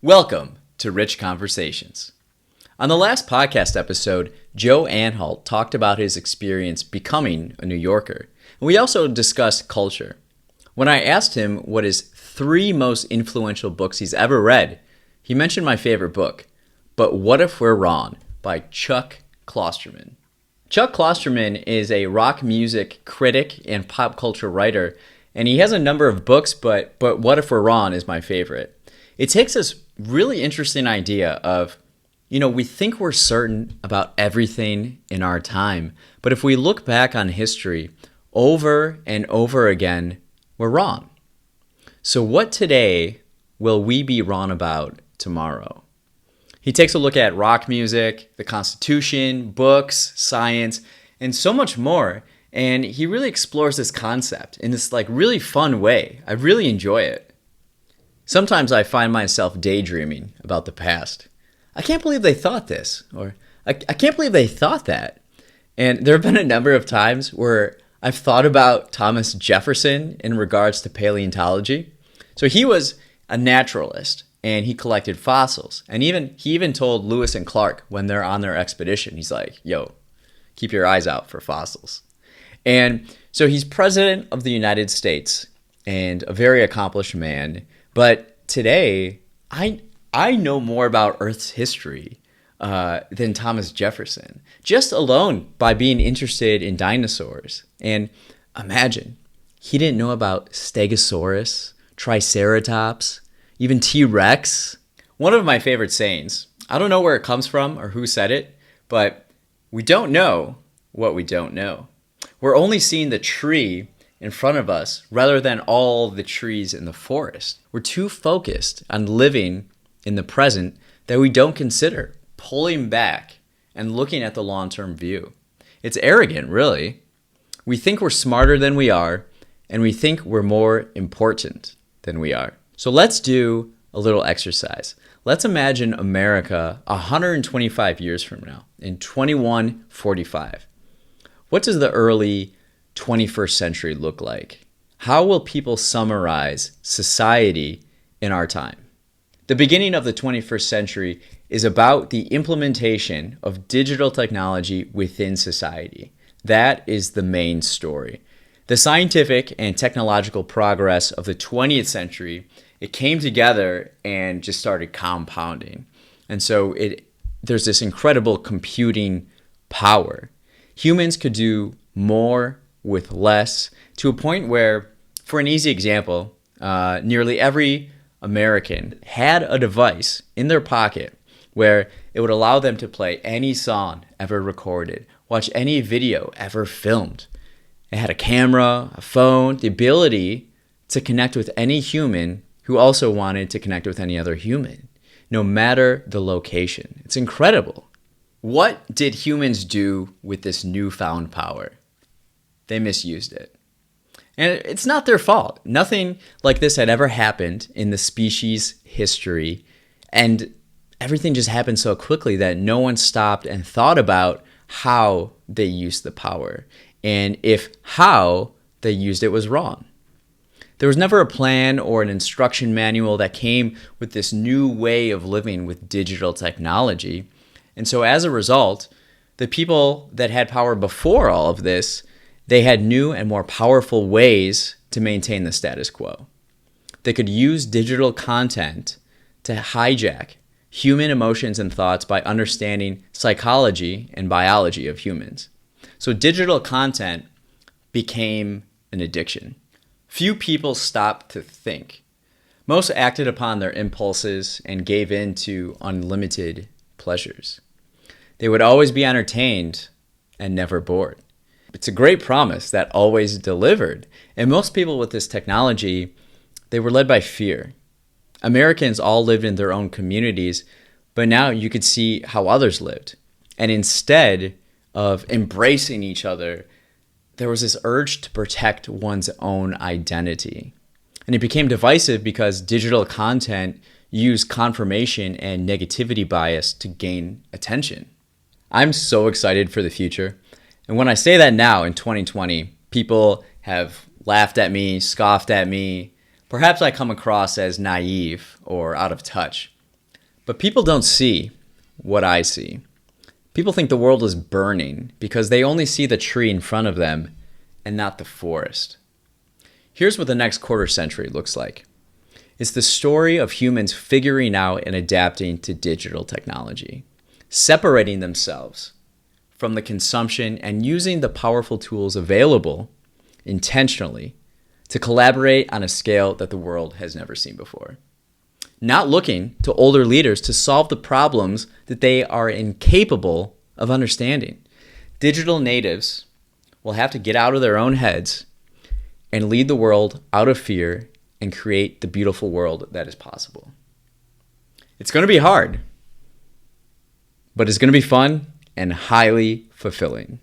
Welcome to Rich Conversations. On the last podcast episode, Joe Anhalt talked about his experience becoming a New Yorker. And we also discussed culture. When I asked him what his 3 most influential books he's ever read, he mentioned my favorite book, But What If We're Wrong by Chuck Klosterman. Chuck Klosterman is a rock music critic and pop culture writer, and he has a number of books, but What If We're Wrong is my favorite. It takes this really interesting idea of, we think we're certain about everything in our time, but if we look back on history over and over again, we're wrong. So what today will we be wrong about tomorrow? He takes a look at rock music, the Constitution, books, science, and so much more, and he really explores this concept in this really fun way. I really enjoy it. Sometimes I find myself daydreaming about the past. I can't believe they thought this, or I can't believe they thought that. And there have been a number of times where I've thought about Thomas Jefferson in regards to paleontology. So he was a naturalist, and he collected fossils. And he even told Lewis and Clark when they're on their expedition, he's like, yo, keep your eyes out for fossils. And so he's president of the United States and a very accomplished man. But today, I know more about Earth's history than Thomas Jefferson, just alone by being interested in dinosaurs. And imagine, he didn't know about Stegosaurus, Triceratops, even T-Rex. One of my favorite sayings, I don't know where it comes from or who said it, but we don't know what we don't know. We're only seeing the tree in front of us rather than all the trees in the forest. We're too focused on living in the present that we don't consider pulling back and looking at the long-term view. It's arrogant, really. We think we're smarter than we are, and we think we're more important than we are. So let's do a little exercise. Let's imagine America 125 years from now, in 2145. What does the early 21st century look like? How will people summarize society in our time? The beginning of the 21st century is about the implementation of digital technology within society. That is the main story. The scientific and technological progress of the 20th century, it came together and just started compounding. And so there's this incredible computing power. Humans could do more with less, to a point where, for an easy example, nearly every American had a device in their pocket where it would allow them to play any song ever recorded, watch any video ever filmed. It had a camera, a phone, the ability to connect with any human who also wanted to connect with any other human, no matter the location. It's incredible. What did humans do with this newfound power? They misused it. And it's not their fault. Nothing like this had ever happened in the species' history. And everything just happened so quickly that no one stopped and thought about how they used the power, and if how they used it was wrong. There was never a plan or an instruction manual that came with this new way of living with digital technology. And so as a result, the people that had power before all of this, they had new and more powerful ways to maintain the status quo. They could use digital content to hijack human emotions and thoughts by understanding psychology and biology of humans. So digital content became an addiction. Few people stopped to think. Most acted upon their impulses and gave in to unlimited pleasures. They would always be entertained and never bored. It's a great promise that always delivered. And most people with this technology, they were led by fear. Americans all lived in their own communities, but now you could see how others lived. And instead of embracing each other, there was this urge to protect one's own identity. And it became divisive because digital content used confirmation and negativity bias to gain attention. I'm so excited for the future. And when I say that now in 2020, people have laughed at me, scoffed at me. Perhaps I come across as naive or out of touch. But people don't see what I see. People think the world is burning because they only see the tree in front of them and not the forest. Here's what the next quarter century looks like. It's the story of humans figuring out and adapting to digital technology, separating themselves from the consumption and using the powerful tools available intentionally to collaborate on a scale that the world has never seen before. Not looking to older leaders to solve the problems that they are incapable of understanding. Digital natives will have to get out of their own heads and lead the world out of fear and create the beautiful world that is possible. It's going to be hard, but it's going to be fun and highly fulfilling.